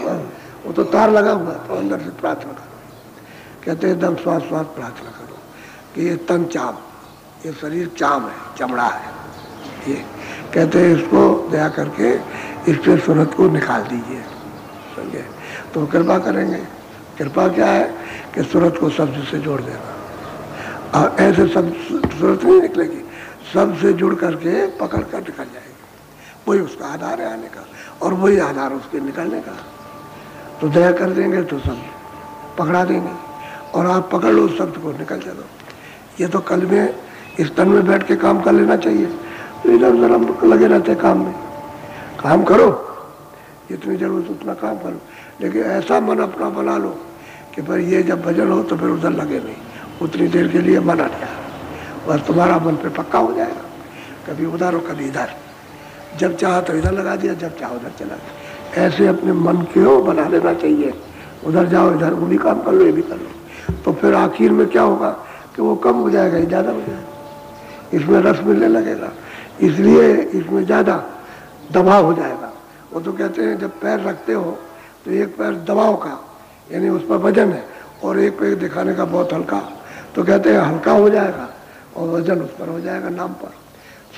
हुआ, वो तो तार लगा हुआ, तो अंदर से प्रार्थना करो। कहते हैं एकदम श्वास श्वास प्रार्थना करो कि ये तन चाम, ये शरीर चाम है, चमड़ा है, ये कहते हैं इसको दया करके इससे सूरत को निकाल दीजिए, समझे? तो कृपा करेंगे। कृपा क्या है कि सूरत को शब्द से जोड़ देना, और ऐसे सब सूरत नहीं निकलेगी, शब्द से जुड़ करके पकड़ कर निकल जाएगी। वही उसका आधार है आने का, और वही आधार उसके निकलने का। तो दया कर देंगे तो सब पकड़ा देंगे, और आप पकड़ लो शब्द को, निकल चलो। ये तो कल में इस तन में बैठ के काम कर लेना चाहिए, तो इधर उधर हम लगे रहते काम में। काम करो, जितनी जरूरत उतना काम करो, लेकिन ऐसा मन अपना बना लो कि भाई ये जब भजन हो तो फिर उधर लगे नहीं, उतनी देर के लिए मन हट जाए, बस तुम्हारा मन पे पक्का हो जाएगा। कभी उधर हो कभी इधर, जब चाहा तो इधर लगा दिया, जब चाहो उधर चला गया। ऐसे अपने मन को बना लेना चाहिए, उधर जाओ इधर वो भी काम कर लो, ये भी कर लो। तो फिर आखिर में क्या होगा कि वो कम हो जाएगा, ज़्यादा हो जाएगा, इसमें रस मिलने लगेगा, इसलिए इसमें ज़्यादा दबाव हो जाएगा। वो तो कहते हैं जब पैर रखते हो तो एक पैर दबाव का, यानी उस पर वजन है, और एक पैर दिखाने का बहुत हल्का, तो कहते हैं हल्का हो जाएगा और वजन उस पर हो जाएगा, नाम पर,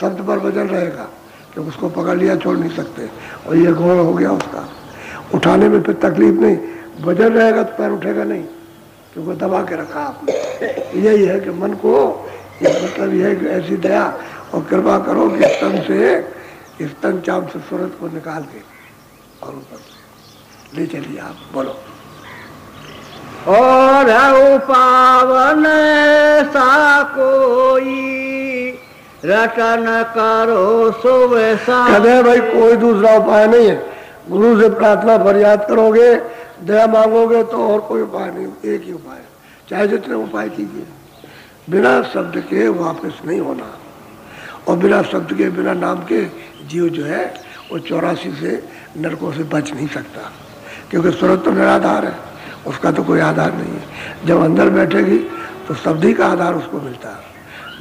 शब्द पर वजन रहेगा कि उसको पकड़ लिया, छोड़ नहीं सकते। और ये घोड़ हो गया उसका, उठाने में फिर तकलीफ नहीं, वजन रहेगा तो पैर उठेगा नहीं, क्योंकि दबा के रखा आपने। यही है कि मन को, मतलब यह है कि ऐसी दया और कृपा करो कि तन से, इस तन चाम से सूरत को निकाल के और ऊपर से ले चलिए। आप बोलो। और पावन सा कोई रटन करो सुवैसा। कहते भाई कोई दूसरा उपाय नहीं है, गुरु से प्रार्थना फरियाद करोगे, दया मांगोगे तो और कोई उपाय नहीं, एक ही उपाय है, चाहे जितने उपाय कीजिए। बिना शब्द के वापस नहीं होना, और बिना शब्द के, बिना नाम के जीव जो है वो 84 से नरकों से बच नहीं सकता, क्योंकि सूरत तो निराधार है, उसका तो कोई आधार नहीं है। जब अंदर बैठेगी तो शब्द ही का आधार उसको मिलता है,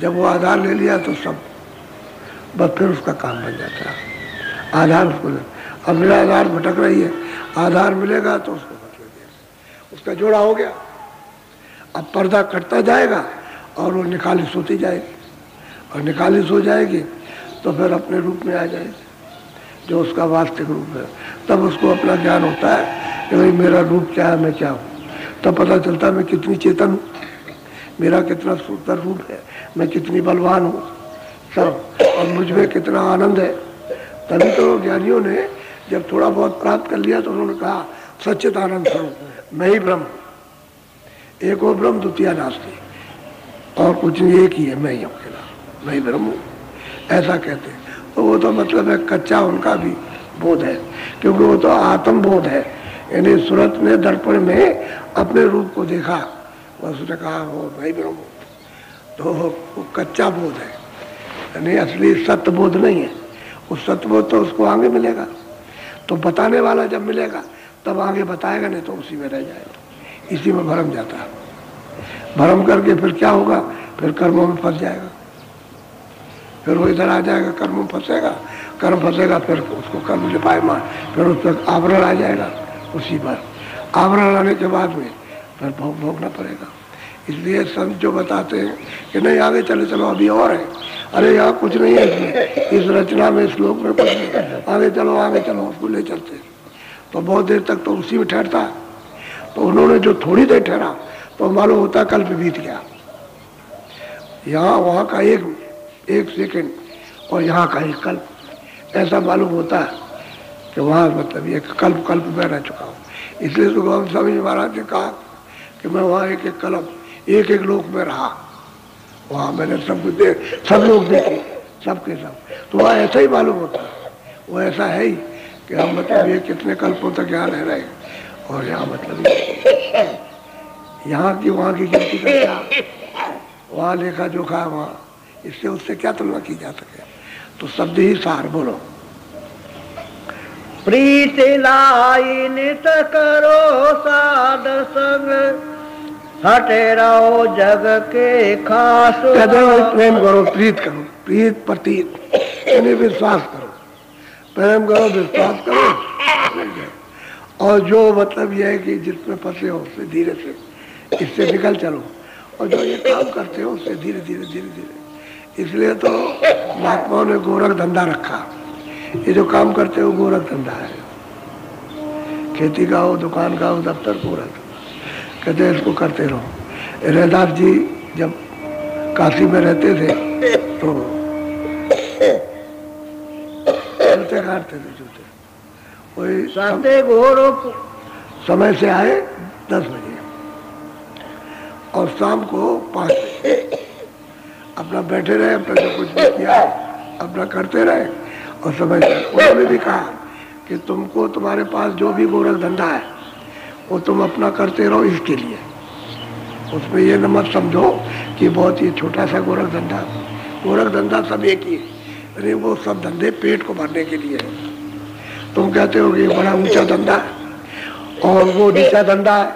जब वो आधार ले लिया तो सब बस फिर उसका काम बन जाता है, आधार उसको। अब मेरा आधार भटक रही है, आधार मिलेगा तो उसको बदल दिया, उसका जोड़ा हो गया। अब पर्दा कटता जाएगा और वो निकालिश होती जाएगी, और निकालिश हो जाएगी तो फिर अपने रूप में आ जाएगी, जो उसका वास्तविक रूप है। तब उसको अपना ज्ञान होता है कि भाई मेरा रूप क्या है, मैं क्या हूँ। तब पता चलता है मैं कितनी चेतन हूँ, मेरा कितना सुंदर रूप है, मैं कितनी बलवान हूँ सब, और मुझ में कितना आनंद है। तभी तो ज्ञानियों ने जब थोड़ा बहुत प्राप्त कर लिया तो उन्होंने कहा सच्चित आनंद स्वरूप मैं ही ब्रह्म, एक और ब्रह्म द्वितीय नास्ति, और कुछ नहीं, एक ही है, मैं ही अकेला, मैं ही ब्रह्म हूँ, ऐसा कहते हैं। तो वो तो मतलब है कच्चा उनका भी बोध है, क्योंकि वो तो आत्म बोध है, यानी सूरत ने दर्पण में अपने रूप को देखा, बस उसने कहा वो मैं ही ब्रह्म हूँ, तो वो कच्चा बोध है, यानी असली सत्य बोध नहीं है। उस सत्य बोध तो उसको आगे मिलेगा, तो बताने वाला जब मिलेगा तब आगे बताएगा, नहीं तो उसी में रह जाएगा, इसी में भरम जाता है। भरम करके फिर क्या होगा, फिर कर्मों में फंस जाएगा, फिर वो इधर आ जाएगा, कर्म में फंसेगा, कर्म फंसेगा, फिर उसको कर्म लिपाए मार, फिर उस पर आवरण आ जाएगा, उसी पर आवरण आने के बाद में फिर भोगना पड़ेगा। इसलिए संत जो बताते हैं कि नहीं आगे चले चलो, अभी और है, अरे यहाँ कुछ नहीं है इसमें, इस रचना में, श्लोक में कुछ नहीं, आगे चलो, उसको ले चलते हैं। तो बहुत देर तक तो उसी में ठहरता है। तो उन्होंने जो थोड़ी देर ठहरा तो मालूम होता कल्प बीत गया, यहाँ वहाँ का एक सेकंड और यहाँ का एक कल्प, ऐसा मालूम होता है कि वहाँ मतलब ये कल्प में रह चुका हूँ। इसलिए तो गोविंद स्वामी जी महाराज ने कहा कि मैं वहाँ एक कल्प, एक लोक में रहा, वहाँ मैंने सब कुछ सब लोग देखे, सबके सब, तो वहाँ ऐसा ही मालूम होता है, वो ऐसा है ही कि हम मतलब ये कितने कल्पों तक यहाँ रह रहे हैं, और यहाँ मतलब यहाँ की वहाँ की गिनती का क्या, वहाँ लेखा जोखा, वहाँ इससे उससे क्या तुलना की जा सके। तो शब्द ही सार। बोलो। प्रीति लाई नित करो साध संग, हटे रहो जग के खास। कहते हो प्रेम करो, प्रीत करो, प्रीत प्रतीत यानी विश्वास करो, प्रेम करो, विश्वास करो, और जो मतलब ये है कि जिसमें फंसे हो उससे धीरे से इससे निकल चलो, और जो ये काम करते हो उससे धीरे धीरे धीरे धीरे। इसलिए तो महात्माओं ने गोरख धंधा रखा। ये जो काम करते हो गोरख धंधा है, खेती का हो, दुकान का हो, दफ्तर गोरख, कहते हैं इसको करते रहो। रैदास जी जब काशी में रहते थे तो जूते काटते थे, जूते वही समय से आए 10 बजे और शाम को 5 बजे अपना बैठे रहे, अपना जो कुछ भी किया अपना करते रहे और समय से। उन्होंने भी कहा कि तुमको तुम्हारे पास जो भी गोरख धंधा है वो तुम अपना करते रहो इसके लिए, उसमें ये न मत समझो कि बहुत ही छोटा सा गोरख धंधा सब एक ही है। अरे वो सब धंधे पेट को भरने के लिए है। तुम कहते हो कि बड़ा ऊंचा धंधा है और वो नीचा धंधा है,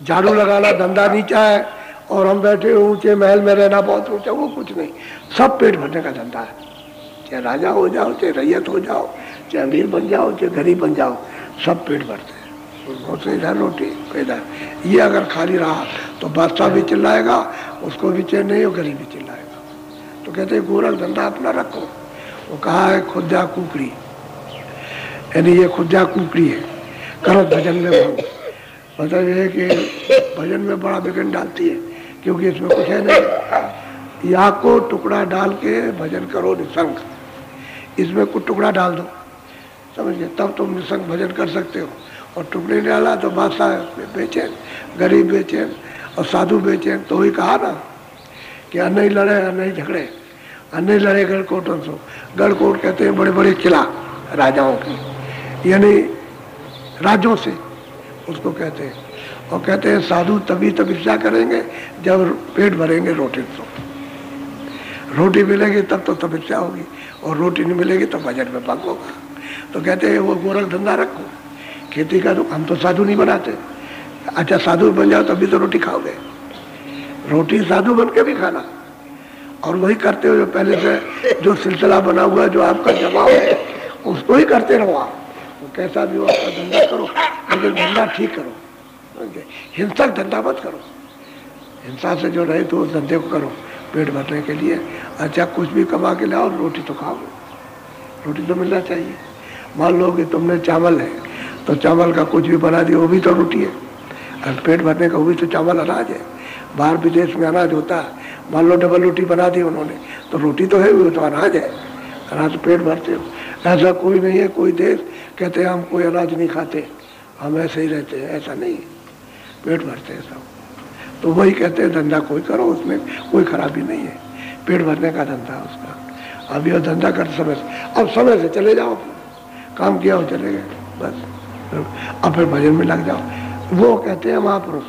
झाड़ू लगाना धंधा नीचा है और हम बैठे ऊंचे महल में रहना बहुत ऊंचा, वो कुछ नहीं, सब पेट भरने का धंधा है। चाहे राजा हो जाओ, चाहे रैयत हो जाओ, चाहे अमीर बन जाओ, चाहे गरीब बन जाओ, सब पेट भरते हैं। उससे इधर रोटी इधर, ये अगर खाली रहा तो बादशाह भी चिल्लाएगा, उसको भी चैन नहीं हो, गरीब भी चिल्लाएगा। तो कहते हैं गोरख धंधा अपना रखो। वो कहा है खुदा कुकड़ी, यानी ये खुदा कुकड़ी है, करो भजन में भंग। मतलब ये है कि भजन में बड़ा विघ्न डालती है, क्योंकि इसमें कुछ है नहीं। या को टुकड़ा डाल के भजन करो निसंग, इसमें कुछ टुकड़ा डाल दो, समझिए, तब तुम निसंग भजन कर सकते हो। और टुकड़े डाला तो बादशाह बेचैन, गरीब बेचैन और साधु बेचैन। तो वही कहा ना कि अन्य लड़े अन्य झगड़े, अन्य लड़े गढ़कोटों से। गढ़कोट कहते हैं बड़े बड़े किला राजाओं के, यानी राज्यों से उसको कहते हैं। और कहते हैं साधु तभी तपस्या करेंगे जब पेट भरेंगे रोटी से। रोटी मिलेगी तब तो तपस्या होगी, और रोटी नहीं मिलेगी तो भजन में भंग होगा। तो कहते हैं वो गोरख धंधा रखो, खेती का। तो हम तो साधु नहीं बनाते। अच्छा साधु बन जाओ तभी तो रोटी खाओगे, रोटी साधु बन के भी खाना। और वही करते हो जो पहले से जो सिलसिला बना हुआ है, जो आपका जमाव है, उसको ही करते रहो आप। तो कैसा भी हो आपका धंधा करो, लेकिन धंधा ठीक करो, हिंसक धंधा मत करो। हिंसा से जो रहे तो उस धंधे को करो पेट भरने के लिए। अच्छा कुछ भी कमा के लाओ, रोटी तो खाओ, रोटी तो मिलना चाहिए। मान लो कि तुमने चावल है तो चावल का कुछ भी बना दिया, वो भी तो रोटी है। और पेट भरने का वो भी तो चावल अनाज है। बाहर विदेश में अनाज होता है, मान लो डबल रोटी बना दी उन्होंने, तो रोटी तो है, वो तो अनाज है, अनाज तो पेट भरते हो। ऐसा कोई नहीं है कोई देश कहते हैं हम कोई अनाज नहीं खाते, हम ऐसे ही रहते हैं, ऐसा नहीं, पेट भरते हैं सब। तो वही कहते हैं धंधा कोई करो, उसमें कोई खराबी नहीं है, पेट भरने का धंधा है उसका। अब यह धंधा करते समय से, अब समय से चले जाओ, काम किया हो चले गए बस, अब फिर भजन में लग जाओ। वो कहते हैं महापुरुष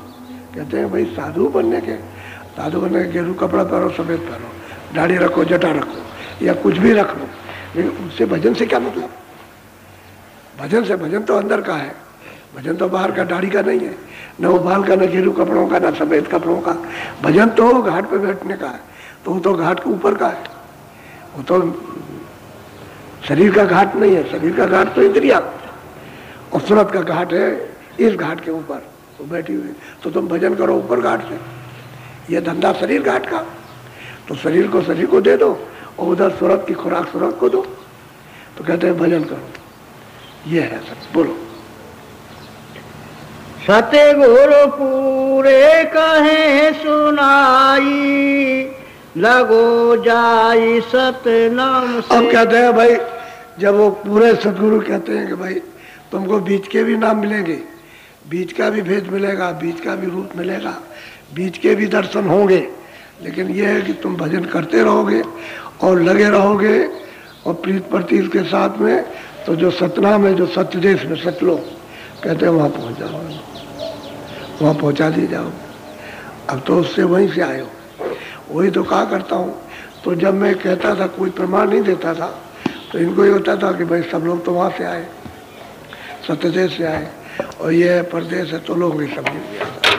कहते हैं भाई साधु बनने के गेरू कपड़ा पहनो, सफेद पहनो, दाढ़ी रखो, जटा रखो या कुछ भी रख लो, लेकिन उससे भजन से क्या मतलब? भजन तो अंदर का है, भजन तो बाहर का दाढ़ी का नहीं है, न वो बाल का, न गेरू कपड़ों का, न सफेद कपड़ों का। भजन तो घाट पे बैठने का है, तो वो तो घाट के ऊपर का है, वो तो शरीर का घाट नहीं है। शरीर का घाट तो इंद्रिया, और सुरत का घाट है इस घाट के ऊपर तो बैठी हुई। तो तुम भजन करो ऊपर घाट से, ये धंधा शरीर घाट का, तो शरीर को दे दो और उधर सुरत की खुराक सुरत को दो। तो कहते हैं भजन करो, ये है सब। बोलो सत्य गुरु पूरे कहे सुनाई, लगो जाई सतनाम से। अब कहते हैं भाई, जब वो पूरे सतगुरु कहते हैं कि भाई तुमको बीच के भी नाम मिलेंगे, बीच का भी भेद मिलेगा, बीच का भी रूप मिलेगा, बीच के भी दर्शन होंगे, लेकिन यह है कि तुम भजन करते रहोगे और लगे रहोगे और प्रीत प्रतीत के साथ में, तो जो सतनाम है, जो सत्य देश में सतलोक कहते हैं, वहाँ पहुँच जाओ, वहाँ पहुँचा दी जाओ। अब तो उससे वहीं से आए हो, वही तो कहा करता हूँ। तो जब मैं कहता था, कोई प्रमाण नहीं देता था, तो इनको ये होता था कि भाई सब लोग तो वहाँ से आए, सत्य देश से आए, और ये परदेश है तो लोग नहीं समझ नहीं आता।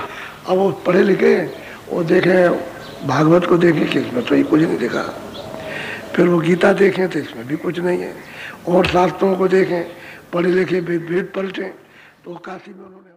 अब वो पढ़े लिखे, वो देखें भागवत को देखें कि इसमें तो ये कुछ नहीं देखा, फिर वो गीता देखें तो इसमें भी कुछ नहीं है, और शास्त्रों को देखें, पढ़े लिखे वेद पलटें तो काशी में उन्होंने